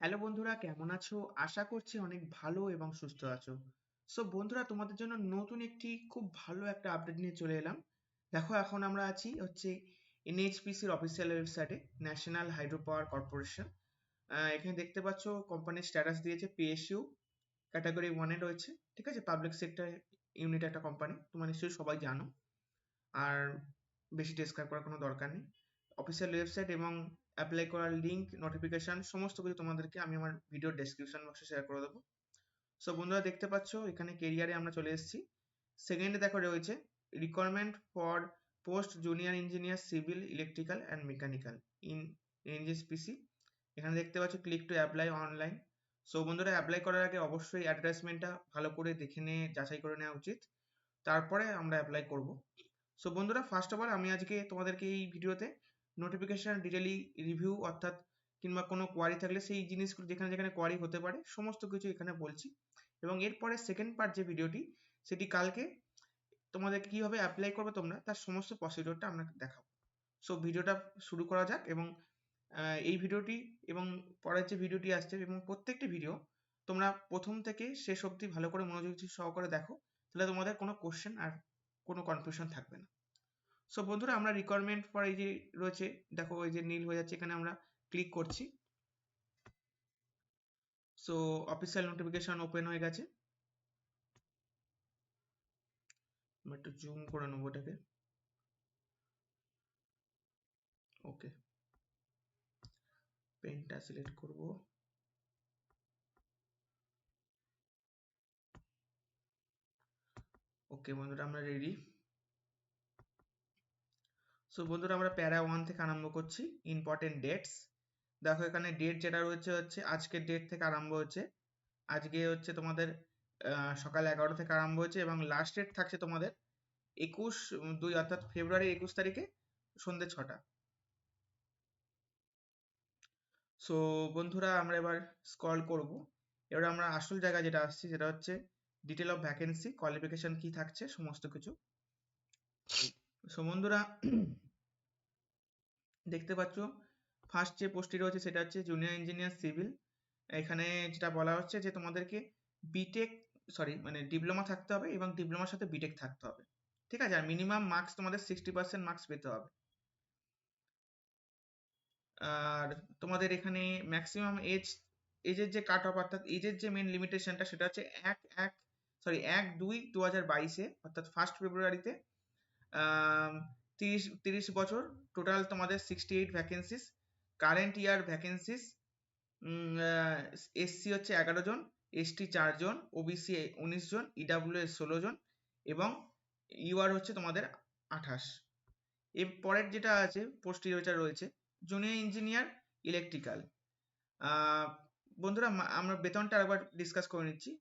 Hello বন্ধুরা, কেমন আছো? আশা করছি অনেক ভালো এবং সুস্থ আছো। বন্ধুরা, তোমাদের জন্য নতুন একটি খুব ভালো একটা আপডেট নিয়ে চলে এলাম। দেখো, এখন আমরা আছি হচ্ছে NHPCর অফিসিয়াল ওয়েবসাইটে, ন্যাশনাল হাইড্রো পাওয়ার কর্পোরেশন। এখানে দেখতে পাচ্ছ কোম্পানির স্ট্যাটাস দিয়েছে PSU ক্যাটাগরি 1-এ রয়েছে। ঠিক আছে, পাবলিক সেক্টর ইউনিট একটা কোম্পানি, তোমরা নিশ্চয়ই সবাই জানো। আর বেশি ডেসক্রাইব করার কোনো দরকার নেই। অফিসিয়াল ওয়েবসাইট এবং অ্যাপ্লাই করার লিঙ্ক, নোটিফিকেশন সমস্ত কিছু তোমাদেরকে আমি আমার ভিডিও ডেসক্রিপশন বক্সে শেয়ার করে দেবো। বন্ধুরা, দেখতে পাচ্ছ এখানে কেরিয়ারে আমরা চলে এসেছি। সেকেন্ডে দেখো রয়েছে requirement for post junior engineer civil electrical and mechanical in NHPC। এখানে দেখতে পাচ্ছ ক্লিক টু অ্যাপ্লাই অনলাইন। বন্ধুরা, অ্যাপ্লাই করার আগে অবশ্যই অ্যাডভার্টাইজমেন্টটা ভালো করে দেখে নিয়ে যাচাই করে নেওয়া উচিত, তারপরে আমরা অ্যাপ্লাই করব। বন্ধুরা, ফার্স্ট অফ অল আমি আজকে তোমাদেরকে এই ভিডিওতে নোটিফিকেশন ডিটেইলি রিভিউ, অর্থাৎ কিংবা কোনো কোয়ারি থাকলে সেই জিনিসগুলো যেখানে যেখানে কোয়ারি হতে পারে সমস্ত কিছু এখানে বলছি। এবং এরপরে সেকেন্ড পার্ট যে ভিডিওটি, সেটি কালকে তোমাদের কিভাবে অ্যাপ্লাই করবে তোমরা তার সমস্ত প্রসিডিওরটা আমরা দেখাবো। ভিডিওটা শুরু করা যাক। এবং এই ভিডিওটি এবং পরের যে ভিডিওটি আসছে এবং প্রত্যেকটি ভিডিও তোমরা প্রথম থেকে শেষ অবধি ভালো করে মনোযোগ সহকারে দেখো, তাহলে তোমাদের কোনো কোশ্চেন আর কোনো কনফিউশন থাকবে না। বন্ধুরা, আমরা রিকোয়ারমেন্ট ফর এই যে রয়েছে, দেখো এই যে নীল হয়ে যাচ্ছে, এখানে আমরা ক্লিক করছি। অফিসিয়াল নোটিফিকেশন ওপেন হয়ে গেছে। আমরা একটু জুম করে নেবো এটাকে। ওকে, পেনটা সিলেক্ট করব। ওকে বন্ধুরা, আমরা রেডি। বন্ধুরা, আমরা প্যারা 1 থেকে আরম্ভ করছি। Important dates. দেখো এখানে ডেট যেটা রয়েছে হচ্ছে আজকের ডেট থেকে আরম্ভ হচ্ছে। আজকে হচ্ছে তোমাদের সকাল 11 থেকে আরম্ভ হয়েছে এবং লাস্ট ডেট থাকছে তোমাদের 21/2, অর্থাৎ ফেব্রুয়ারি 21 তারিখে সন্ধ্যে 6টা। বন্ধুরা, আমরা এবার স্ক্রল করব। এবার আমরা আসল জায়গা যেটা আসছি সেটা হচ্ছে ডিটেল অফ ভ্যাকেন্সি, কোয়ালিফিকেশন কি থাকছে সমস্ত কিছু। বন্ধুরা, দেখতে পাচ্ছ ফার্স্ট যে পোস্টটি রয়েছে সেটা হচ্ছে জুনিয়র ইঞ্জিনিয়ার সিভিল। এখানে যেটা বলা হচ্ছে যে তোমাদেরকে বিটেক, মানে ডিপ্লোমা থাকতে হবে এবং ডিপ্লোমার সাথে বিটেক থাকতে হবে। ঠিক আছে, আর মিনিমাম মার্কস তোমাদের 60% মার্কস পেতে হবে। আর তোমাদের এখানে ম্যাক্সিমাম এজের যে কাট অফ, অর্থাৎ এজের যে মেন লিমিটেশনটা সেটা হচ্ছে 1/2/2022-এ, অর্থাৎ 1 ফেব্রুয়ারিতে 30 বছর। টোটাল তোমাদের 68 vacancies. Current year vacancies SC হচ্ছে 11 জন, ST 4 জন, OBC 19 জন, EWS 16 জন এবং UR হচ্ছে তোমাদের 28। এর পরের যেটা আছে পোস্ট যেটা রয়েছে জুনিয়র ইঞ্জিনিয়ার ইলেকট্রিক্যাল। বন্ধুরা, আমরা বেতনটা আরেকবার ডিসকাস করে নিচ্ছি।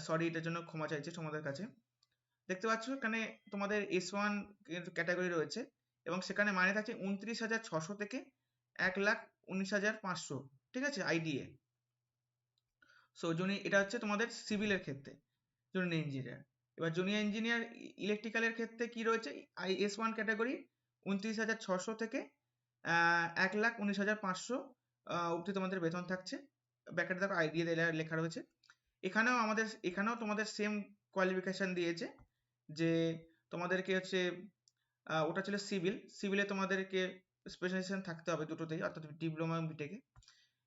সরি, এটার জন্য ক্ষমা চাইছি তোমাদের কাছে। দেখতে পাচ্ছ এখানে তোমাদের S1 ক্যাটাগরি রয়েছে এবং সেখানে মানে থাকছে 29,600 থেকে 1,19,500। ঠিক আছে, IDA। এটা হচ্ছে তোমাদের সিভিলের ক্ষেত্রে জুনিয়র ইঞ্জিনিয়ার। এবার জুনিয়র ইঞ্জিনিয়ার ইলেকট্রিক্যালের ক্ষেত্রে কি রয়েছে, S1 ক্যাটাগরি 29,600 থেকে 1,19,500 অবধি তোমাদের বেতন থাকছে। ব্যাকেটে দেখো IDA লেখা রয়েছে। এখানেও তোমাদের সেম কোয়ালিফিকেশন দিয়েছে যে তোমাদেরকে হচ্ছে ওটা ছিল সিভিলে তোমাদেরকে স্পেশালাইজেশন থাকতে হবে দুটোতেই, অর্থাৎ ডিপ্লোমা এবং বিটেকে।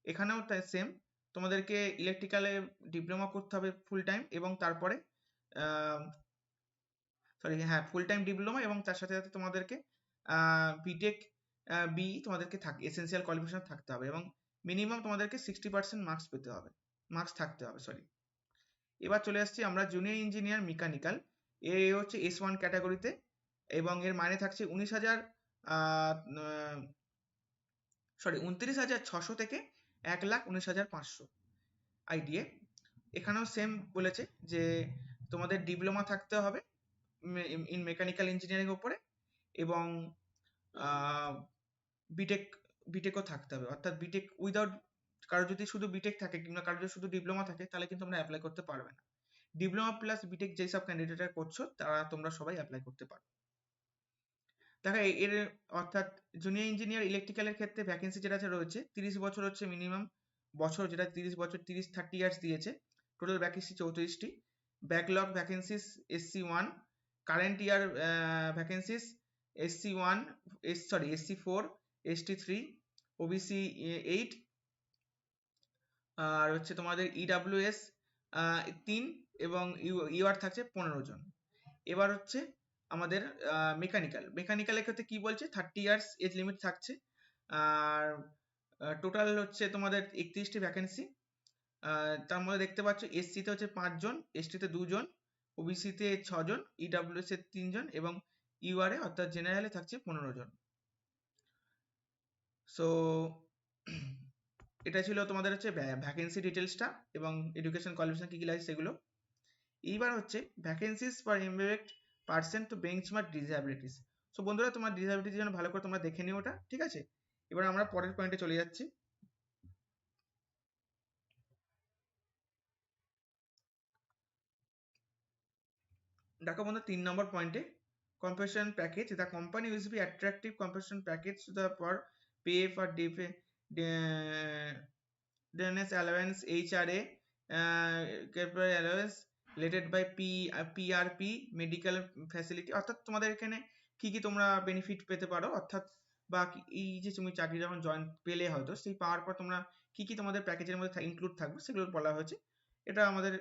এখানেও তাই সেম, তোমাদেরকে ইলেকট্রিক্যালে ডিপ্লোমা করতে হবে ফুল টাইম এবং তারপরে ফুল টাইম ডিপ্লোমা এবং তার সাথে সাথে তোমাদেরকে বিটেক তোমাদেরকে এসেন্সিয়াল কোয়ালিফিকেশন থাকতে হবে এবং মিনিমাম তোমাদেরকে 60% মার্কস থাকতে হবে। এবার চলে আসছি আমরা জুনিয়র ইঞ্জিনিয়ার মেকানিক্যাল। এ হচ্ছে S1 ক্যাটাগরিতে এবং এর মানে থাকছে 29,600 থেকে 1,19,500 IDA। এখানেও সেম বলেছে যে তোমাদের ডিপ্লোমা থাকতে হবে ইন মেকানিক্যাল ইঞ্জিনিয়ারিং উপরে এবং বিটেকও থাকতে হবে, অর্থাৎ বিটেক উইদাউট, কারো যদি শুধু বিটেক থাকে কিংবা কারো যদি শুধু ডিপ্লোমা থাকে তাহলে কিন্তু তোমরা অ্যাপ্লাই করতে পারবে না। ডিপ্লোমা প্লাস বিটেক যেসব ক্যান্ডিডেটরা করছো তারা তোমরা সবাই অ্যাপ্লাই করতে পারো। দেখো এর অর্থাৎ জুনিয়র ইঞ্জিনিয়ার ইলেকট্রিক্যালের ক্ষেত্রে ভ্যাকেন্সি যেটা রয়েছে 30 বছর হচ্ছে মিনিমাম বছর, যেটা 30 বছর 30 ইয়ার্স দিয়েছে। টোটাল ভ্যাকেন্সি 34টি। Backlog vacancies SC1, current year vacancies SC1, SC4, ST3, OBC 8, আর হচ্ছে তোমাদের EWS 3 এবং UR থাকছে 15 জন। এবার হচ্ছে আমাদের মেকানিক্যালের ক্ষেত্রে কি বলছে, 30 ইয়ার্স এজ লিমিট থাকছে। আর টোটাল হচ্ছে তোমাদের 31টি ভ্যাকেন্সি। তার মধ্যে দেখতে পাচ্ছ SC তে হচ্ছে 5 জন, ST তে 2 জন, OBC তে 6 জন, EWS এ 3 জন এবং UR এ অর্থাৎ জেনারেলে থাকছে 15 জন। সো এটা ছিল তোমাদের হচ্ছে ভ্যাকেন্সি ডিটেলসটা এবং এডুকেশন কোয়ালিফিকেশন কি কি লাগে সেগুলো। এইবার হচ্ছে vacancies for embedded person to benchmark disabilities. So বন্ধুরা, তোমার ডিসএবিলিটির জন্য ভালো করে তোমরা দেখে নিও ওটা, ঠিক আছে? এবার আমরা পরের পয়েন্টে চলে যাচ্ছি। দেখো বন্ধু, 3 নম্বর পয়েন্টে compensation package. The company will be attractive compensation package to the for pay for DNS allowance, HRA, capital allowance related by PRP, medical facility। অর্থাৎ তোমাদের এখানে কি কি তোমরা বেনিফিট পেতে পারো, অর্থাৎ বা এই যে তুমি চাকরি যখন জয়েন পেলে হয়তো সেই পাওয়ার পর তোমরা কি কি তোমাদের প্যাকেজের মধ্যে ইনক্লুড থাকবে সেগুলো বলা হয়েছে। এটা আমাদের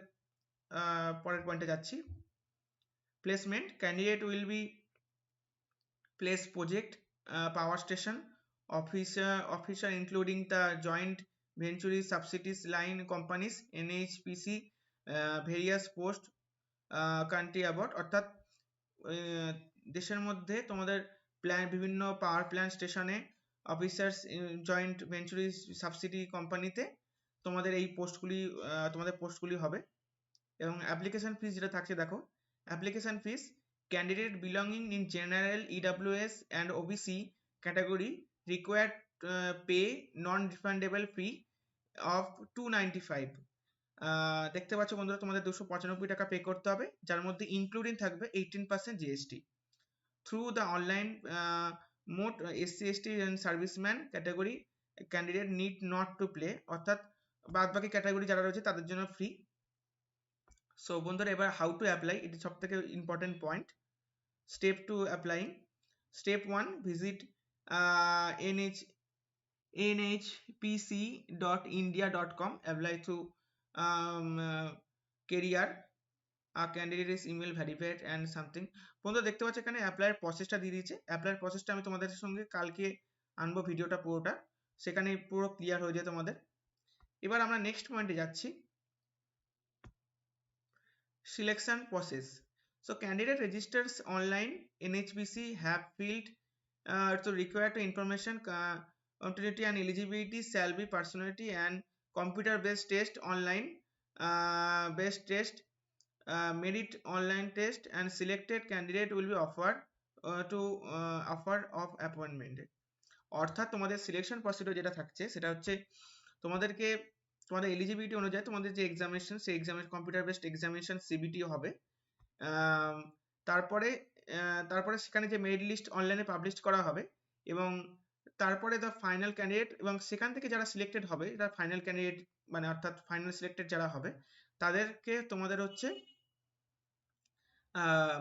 পরের পয়েন্টে যাচ্ছি। Placement, candidate will be placed project, power station officer including the joint venture subsidiaries line companies, NHPC, various post country abroad। অর্থাৎ দেশের মধ্যে তোমাদের বিভিন্ন পাওয়ার প্ল্যান্ট স্টেশনে, অফিসার্স জয়েন্ট ভেঞ্চুরি সাবসিডি কোম্পানিতে তোমাদের এই পোস্টগুলি তোমাদের পোস্টগুলি হবে। এবং অ্যাপ্লিকেশন ফিস যেটা থাকছে দেখো, application fees, candidate belonging in general EWS and OBC category required pay non-refundable fee of 295। দেখতে পাচ্ছ বন্ধুরা, তোমাদের 295 টাকা পে করতে হবে, যার মধ্যে ইনক্লুডিং থাকবে 18% GST। Through the online mode SC/ST and serviceman category candidate need not to play. অর্থাৎ বাদ বাকি ক্যাটাগরি যারা রয়েছে তাদের জন্য ফ্রি। সো বন্ধুরা, এবার হাউ টু অ্যাপ্লাই, এটি সব থেকে important point. Step to applying, step 1, visit nhpc.india.com, apply through career, candidate is email verified and something। বন্ধুরা দেখতে পাচ্ছ এখানে অ্যাপ্লাইয়ের প্রসেসটা দিয়ে দিয়েছে। অ্যাপ্লাইয়ের প্রসেসটা আমি তোমাদের সঙ্গে কালকে আনবো ভিডিওটা পুরোটা, সেখানে পুরো ক্লিয়ার হয়ে যায় তোমাদের। এবার আমরা নেক্সট পয়েন্টে যাচ্ছি, selection process. So candidate registers online, NHPC have filled to required to information, continuity and eligibility shall be personality and computer based test, online based test, merit online test, and selected candidate will be offered to offer of appointment। অর্থাৎ তোমাদের selection procedure যেটা থাকছে সেটা হচ্ছে তোমাদেরকে তোমাদের eligibility অনুযায়ী তোমাদের যে এক্সামিনেশন, সেই examination computer based examination CBT হবে। তারপরে তারপরে সেখানে যে মেরিট লিস্ট অনলাইনে পাবলিশ করা হবে এবং তারপরে দ্য ফাইনাল ক্যান্ডিডেট, এবং সেখান থেকে যারা সিলেক্টেড হবে, যারা ফাইনাল ক্যান্ডিডেট মানে অর্থাৎ ফাইনাল সিলেক্টেড যারা হবে তাদেরকে তোমাদের হচ্ছে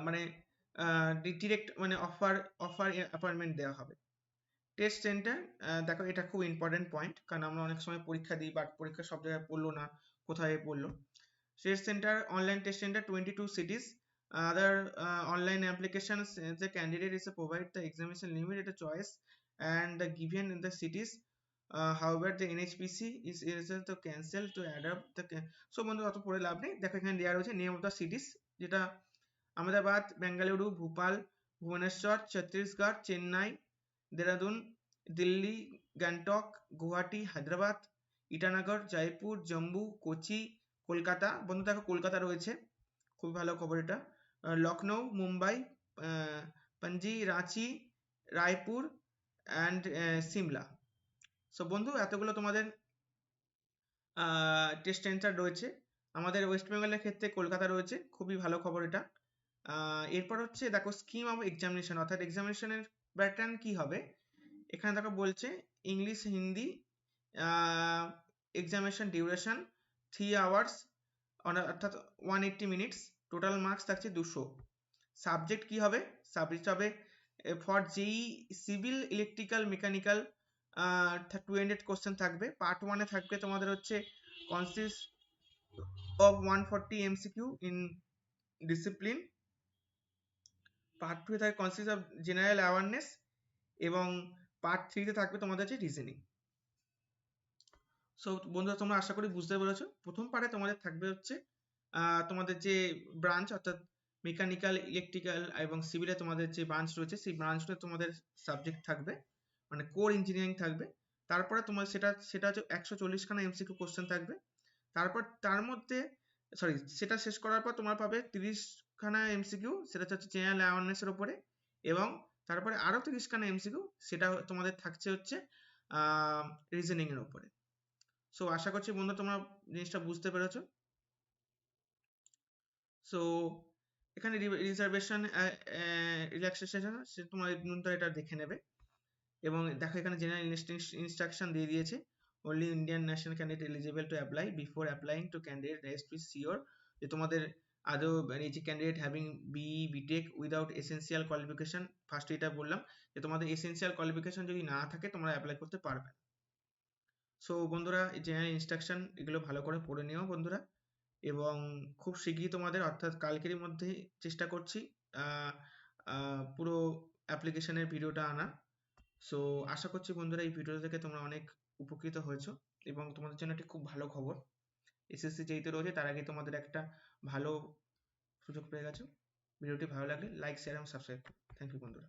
মানে ডিরেক্ট মানে অফার অ্যাপয়েন্টমেন্ট দেওয়া হবে। টেস্ট সেন্টার, দেখো এটা খুব ইম্পর্টেন্ট পয়েন্ট, কারণ আমরা অনেক সময় পরীক্ষা দিই বাট পরীক্ষা সব জায়গায় পড়লো না, কোথায় পড়লো। Test centre, online test centre 22 cities, other online applications, the candidate is to provide the examination limit at a choice and the given in the cities, however the NHPC is to cancel to adopt the so বন্ধু অত পড়ে লাভ নেই। দেখো এখানে দেওয়া রয়েছে name of the cities, যেটা আহমেদাবাদ, বেঙ্গালুরু, ভোপাল, ভুবনেশ্বর, ছত্তিশগড়, চেন্নাই, দেরাদুন, দিল্লি, গ্যাংটক, গুয়াহাটি, হায়দ্রাবাদ, ইটানগর, জয়পুর, জম্মু, কোচি, কলকাতা। বন্ধু দেখো কলকাতা রয়েছে, খুব ভালো খবর এটা। লখনৌ, মুম্বাই, পঞ্জি, রাঁচি, রায়পুর অ্যান্ড সিমলা। সো বন্ধু এতগুলো তোমাদের টেস্ট সেন্টার রয়েছে। আমাদের ওয়েস্ট বেঙ্গলের ক্ষেত্রে কলকাতা রয়েছে, খুবই ভালো খবর এটা। এরপর হচ্ছে দেখো স্কিম অফ এক্সামিনেশন, অর্থাৎ এক্সামিনেশনের প্যাটার্ন কি হবে। এখানে দেখো বলছে English, Hindi, examination duration 3 hours অর্থাৎ 180 মিনিটস, টোটাল মার্কস থাকছে 200। সাবজেক্ট কি হবে? সাবজেক্ট হবে ফর যেই সিভিল ইলেকট্রিক্যাল মেকানিক্যাল 200 কোশ্চেন থাকবে। পার্ট 1 এ থাকবে তোমাদের হচ্ছে consist of 140 MCQ in discipline. Part 2 এ থাকবে কনসিস্ট অফ জেনারেল অ্যাওয়ারনেস, এবং পার্ট 3 তে থাকবে তোমাদের হচ্ছে রিজনিং। সো বন্ধুরা তোমরা আশা করি বুঝতে পেরেছো। প্রথম পার্টে তোমাদের থাকবে হচ্ছে তোমাদের যে ব্রাঞ্চ অর্থাৎ মেকানিক্যাল, ইলেকট্রিক্যাল এবং সিভিলে তোমাদের যে ব্রাঞ্চ রয়েছে সেই ব্রাঞ্চটা তোমাদের সাবজেক্ট থাকবে, মানে কোর ইঞ্জিনিয়ারিং থাকবে। তারপরে তোমার সেটা হচ্ছে 140খানা এমসিকিউ কোশ্চেন থাকবে। তারপর তার মধ্যে সেটা শেষ করার পর তোমার পাবে 30খানা এমসিকিউ, সেটা হচ্ছে জেনারেল অ্যাওয়ারনেসের উপরে, এবং তারপরে আরো 30খানা এমসিকিউ সেটা তোমাদের থাকছে হচ্ছে রিজনিং এর উপরে। সো আশা করছি বন্ধু তোমরা জিনিসটা বুঝতে পেরেছো। সো এখানে রিজার্ভেশন রিল্যাক্সেশন সে তোমার বন্ধুরা এটা দেখে নেবে। এবং দেখো এখানে জেনারেল ইনস্ট্রাকশন দিয়ে দিয়েছে, only Indian national candidate eligible to apply, before applying to candidate please sure যে তোমাদের আদৌ এই যে candidate having BTech without essential qualification, first এটা বললাম যে তোমাদের এসেন্সিয়াল কোয়ালিফিকেশন যদি না থাকে তোমরা অ্যাপ্লাই করতে পারবে। সো বন্ধুরা এই জেনারেল ইনস্ট্রাকশন এগুলো ভালো করে পড়ে নিও বন্ধুরা, এবং খুব শীঘ্রই তোমাদের অর্থাৎ কালকের মধ্যে চেষ্টা করছি পুরো অ্যাপ্লিকেশনের ভিডিওটা আনা। সো আশা করছি বন্ধুরা এই ভিডিও থেকে তোমরা অনেক উপকৃত হয়েছো, এবং তোমাদের জন্য একটি খুব ভালো খবর, এসএসসি যেহেতু রয়েছে তার আগে তোমাদের একটা ভালো সুযোগ পেয়ে গেছো। ভিডিওটি ভালো লাগলে লাইক, শেয়ার এবং সাবস্ক্রাইব করো। থ্যাংক ইউ বন্ধুরা।